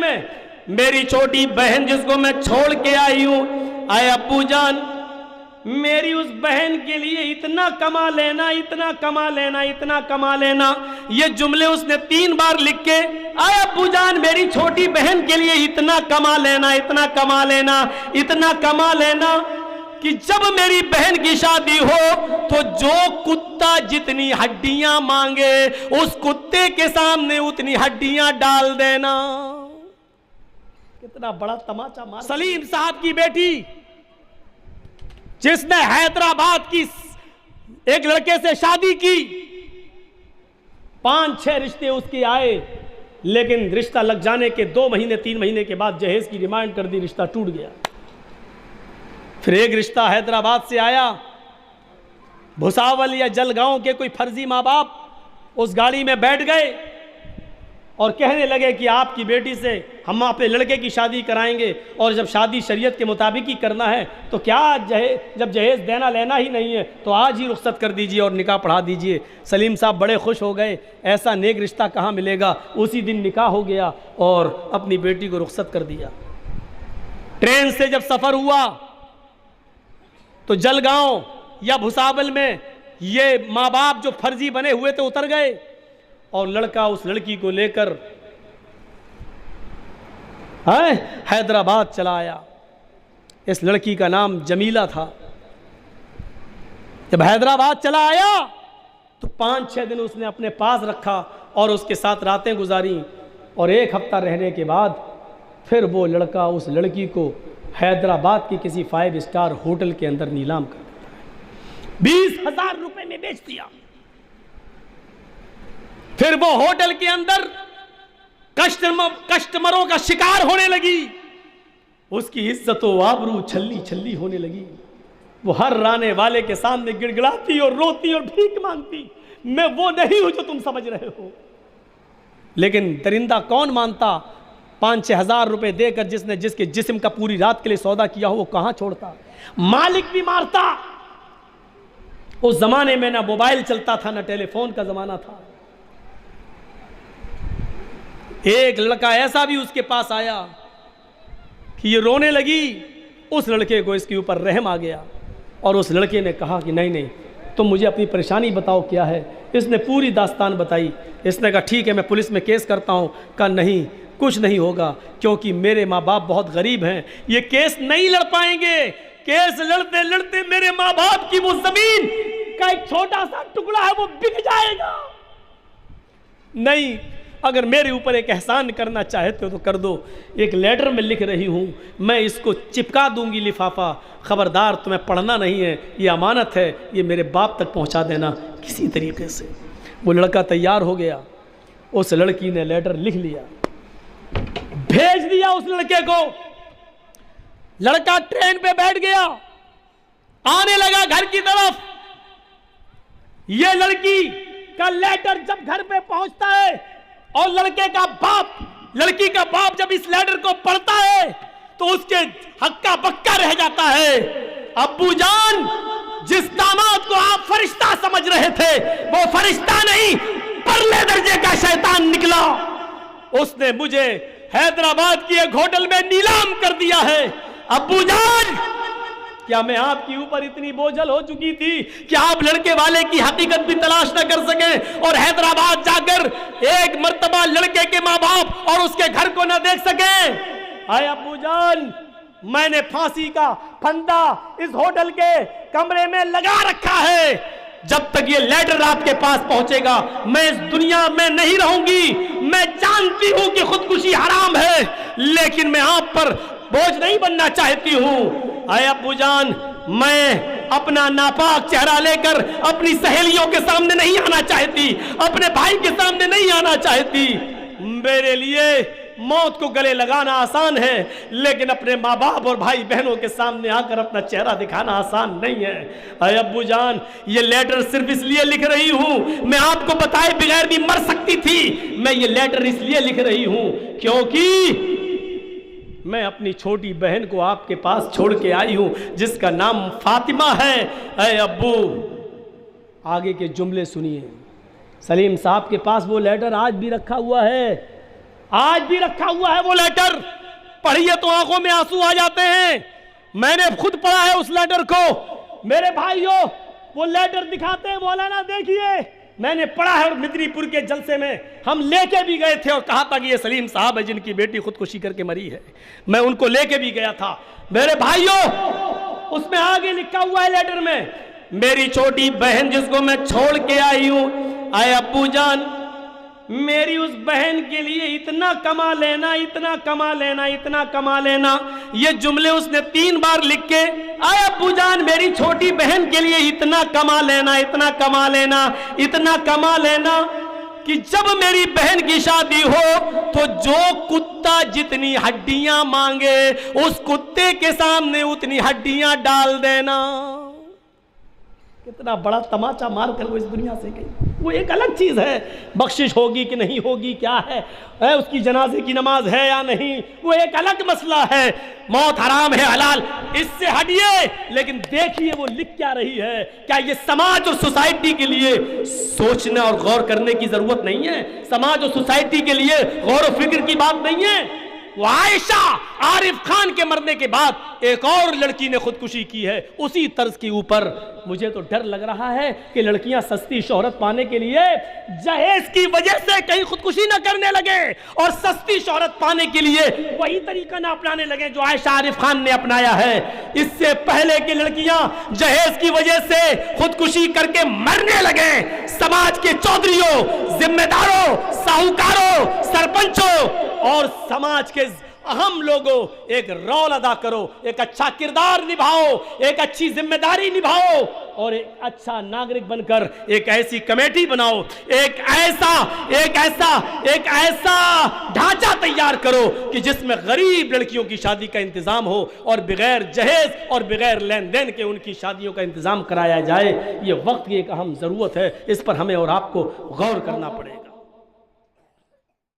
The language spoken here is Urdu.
میں میری چھوٹی بہن جس کو میں چھوڑ کے آئی ہوں، اے ابو جان میری اس بہن کے لیے اتنا کما لینا، اتنا کما لینا، اتنا کما لینا. یہ جملے اس نے 3 بار لکھ کے، اے ابو جان میری چھوٹی بہن کے لیے اتنا کما لینا، اتنا کما لینا، اتنا کما لینا کہ جب میری بہن کی شادی ہو تو جو کتا جتنی ہڈیاں مانگے اس کتے کے سامنے اتنی ہڈیاں ڈال دینا. کتنا بڑا تماچا مار. سلیم صاحب کی بیٹی جس نے حیدرآباد کی ایک لڑکے سے شادی کی، 5-6 رشتے اس کے آئے، لیکن رشتہ لگ جانے کے 2 مہینے 3 مہینے کے بعد جہیز کی ڈیمانڈ کر دی، رشتہ ٹوٹ گیا. پھر ایک رشتہ حیدرآباد سے آیا، بھساول یا جلگاؤں کے کوئی فرضی ماں باپ اس گاڑی میں بیٹھ گئے اور کہنے لگے کہ آپ کی بیٹی سے ہم اپنے لڑکے کی شادی کرائیں گے، اور جب شادی شریعت کے مطابق ہی کرنا ہے تو کیا جب جہیز دینا لینا ہی نہیں ہے تو آج ہی رخصت کر دیجئے اور نکاح پڑھا دیجئے. سلیم صاحب بڑے خوش ہو گئے، ایسا نیک رشتہ کہاں ملے گا. اسی دن نکاح ہو گیا اور اپنی بیٹی کو رخصت کر دیا. ٹرین سے جب سفر ہوا تو جلگاؤں یا بھساول میں یہ ماں باپ جو فرضی بنے ہوئے تھے اتر گئے، اور لڑکا اس لڑکی کو لے کر حیدرآباد چلا آیا. اس لڑکی کا نام جمیلہ تھا. جب حیدرآباد چلا آیا تو 5-6 دن اس نے اپنے پاس رکھا اور اس کے ساتھ راتیں گزاری، اور 1 ہفتہ رہنے کے بعد پھر وہ لڑکا اس لڑکی کو حیدرآباد کی کسی 5 اسٹار ہوٹل کے اندر نیلام کر دیتا ہے، 20,000 روپے میں بیچ دیا. پھر وہ ہوٹل کے اندر کسٹمروں کا شکار ہونے لگی، اس کی عزت و آبرو چھلی چھلی ہونے لگی. وہ ہر رانے والے کے سامنے گڑ گڑاتی اور روتی اور بھیک مانگتی، میں وہ نہیں ہوں جو تم سمجھ رہے ہو. لیکن درندہ کون مانتا؟ 5-6 ہزار روپے دے کر جس کے جسم کا پوری رات کے لیے سودا کیا ہو وہ کہاں چھوڑتا؟ مالک بھی مارتا. اس زمانے میں نہ موبائل چلتا تھا نہ ٹیلی فون کا زمانہ تھا. ایک لڑکا ایسا بھی اس کے پاس آیا کہ یہ رونے لگی. اس لڑکے کو اس کے اوپر رحم آ گیا اور اس لڑکے نے کہا کہ نہیں تم مجھے اپنی پریشانی بتاؤ کیا ہے. اس نے پوری داستان بتائی. اس نے کہا ٹھیک ہے میں پولیس میں کیس کرتا ہوں. کہا نہیں کچھ نہیں ہوگا کیونکہ میرے ماں باپ بہت غریب ہیں، یہ کیس نہیں لڑ پائیں گے. کیس لڑتے لڑتے میرے ماں باپ کی وہ زمین کا ایک چھوٹا سا ٹکڑا ہے وہ بک جائے گا. نہیں اگر میرے اوپر ایک احسان کرنا چاہتے ہو تو کر دو. ایک لیٹر میں لکھ رہی ہوں، میں اس کو چپکا دوں گی لفافہ، خبردار تمہیں پڑھنا نہیں ہے، یہ امانت ہے، یہ میرے باپ تک پہنچا دینا کسی طریقے سے. وہ لڑکا تیار ہو گیا. اس لڑکی نے لیٹر لکھ لیا، بھیج دیا اس لڑکے کو. لڑکا ٹرین پہ بیٹھ گیا، آنے لگا گھر کی طرف. یہ لڑکی کا لیٹر جب گھر پہ پہنچتا ہے اور لڑکی کا باپ جب اس لیٹر کو پڑھتا ہے تو اس کے ہکا بکا رہ جاتا ہے. ابو جان جس داماد کو آپ فرشتہ سمجھ رہے تھے وہ فرشتہ نہیں، پرلے درجے کا شیطان نکلا. اس نے مجھے حیدرآباد کی ایک ہوٹل میں نیلام کر دیا ہے. ابو جان کیا میں آپ کے اوپر اتنی بوجھل ہو چکی تھی کہ آپ لڑکے والے کی حقیقت بھی تلاش نہ کر سکیں اور حیدرآباد جا کر ایک مرتبہ لڑکے کے ماں باپ اور اس کے گھر کو نہ دیکھ سکیں؟ اے ابو جان میں نے پھانسی کا پھندا اس ہوٹل کے کمرے میں لگا رکھا ہے. جب تک یہ لیٹر آپ کے پاس پہنچے گا میں اس دنیا میں نہیں رہوں گی. میں جانتی ہوں کہ خودکشی حرام ہے لیکن میں آپ پر بوجھ نہیں بننا چاہتی ہوں. اے ابو جان میں اپنا ناپاک چہرہ لے کر اپنی سہیلیوں کے سامنے نہیں آنا چاہتی، اپنے بھائی کے سامنے نہیں آنا چاہتی. میرے لیے موت کو گلے لگانا آسان ہے لیکن اپنے ماں باپ اور بھائی بہنوں کے سامنے آ کر اپنا چہرہ دکھانا آسان نہیں ہے. اے ابو جان یہ لیٹر صرف اس لیے لکھ رہی ہوں، میں آپ کو بتائے بغیر بھی مر سکتی تھی. میں یہ لیٹر اس لیے لکھ رہی ہوں کیونکہ میں اپنی چھوٹی بہن کو آپ کے پاس چھوڑ کے آئی ہوں جس کا نام فاطمہ ہے. اے ابو آگے کے جملے سنیے. سلیم صاحب کے پاس وہ لیٹر آج بھی رکھا ہوا ہے. آج بھی رکھا ہوا ہے وہ لیٹر، پڑھیے تو آنکھوں میں آنسو آ جاتے ہیں. میں نے خود پڑھا ہے اس لیٹر کو. میرے بھائیوں وہ لیٹر دکھاتے ہیں مولانا دیکھیے، میں نے پڑھا ہے. اور مدنی پور کے جلسے میں ہم لے کے بھی گئے تھے اور کہا تھا کہ یہ سلیم صاحب ہے جن کی بیٹی خودکشی کر کے مری ہے. میں ان کو لے کے بھی گیا تھا. میرے بھائیوں اس میں آگے لکھا ہوا ہے لیٹر میں، میری چھوٹی بہن جس کو میں چھوڑ کے آئی ہوں، اے ابو جان میری اس بہن کے لیے اتنا کما لینا، اتنا کما لینا، اتنا کما لینا. یہ جملے اس نے 3 بار لکھ کے، اے ابو جان میری چھوٹی بہن کے لیے اتنا کما لینا، اتنا کما لینا، اتنا کما لینا کہ جب میری بہن کی شادی ہو تو جو کتا جتنی ہڈیاں مانگے اس کتے کے سامنے اتنی ہڈیاں ڈال دینا. کتنا بڑا تماچا مار کر وہ اس دنیا سے گئی. وہ ایک الگ چیز ہے، بخشش ہوگی کہ نہیں ہوگی، کیا ہے اس کی جنازے کی نماز ہے یا نہیں، وہ ایک الگ مسئلہ ہے. موت حرام ہے حلال، اس سے ہٹیے. لیکن دیکھیے وہ لکھ کیا رہی ہے. کیا یہ سماج اور سوسائٹی کے لیے سوچنا اور غور کرنے کی ضرورت نہیں ہے؟ سماج اور سوسائٹی کے لیے غور و فکر کی بات نہیں ہے؟ وہ عائشہ عارف خان کے مرنے کے بعد ایک اور لڑکی نے خودکشی کی ہے اسی طرز کے اوپر. مجھے تو ڈر لگ رہا ہے کہ لڑکیاں سستی شہرت پانے کے لیے جہیز کی وجہ سے کہیں خودکشی نہ کرنے لگے اور سستی شہرت پانے کے لیے وہی طریقہ نہ اپنانے لگے جو عائشہ عارف خان نے اپنایا ہے. اس سے پہلے کہ لڑکیاں جہیز کی وجہ سے خودکشی کر کے مرنے لگے، سماج کے چودھریوں، ذمہ داروں، ساہوکاروں، سرپنچوں اور سماج کے اہم لوگوں ایک رول ادا کرو، ایک اچھا کردار نبھاؤ، ایک اچھی ذمہ داری نبھاؤ اور ایک اچھا ناگرک بن کر ایک ایسی کمیٹی بناؤ، ایک ایسا ڈھانچہ تیار کرو کہ جس میں غریب لڑکیوں کی شادی کا انتظام ہو اور بغیر جہیز اور بغیر لین دین کے ان کی شادیوں کا انتظام کرایا جائے. یہ وقت کی ایک اہم ضرورت ہے، اس پر ہمیں اور آپ کو غور کرنا پڑے گا.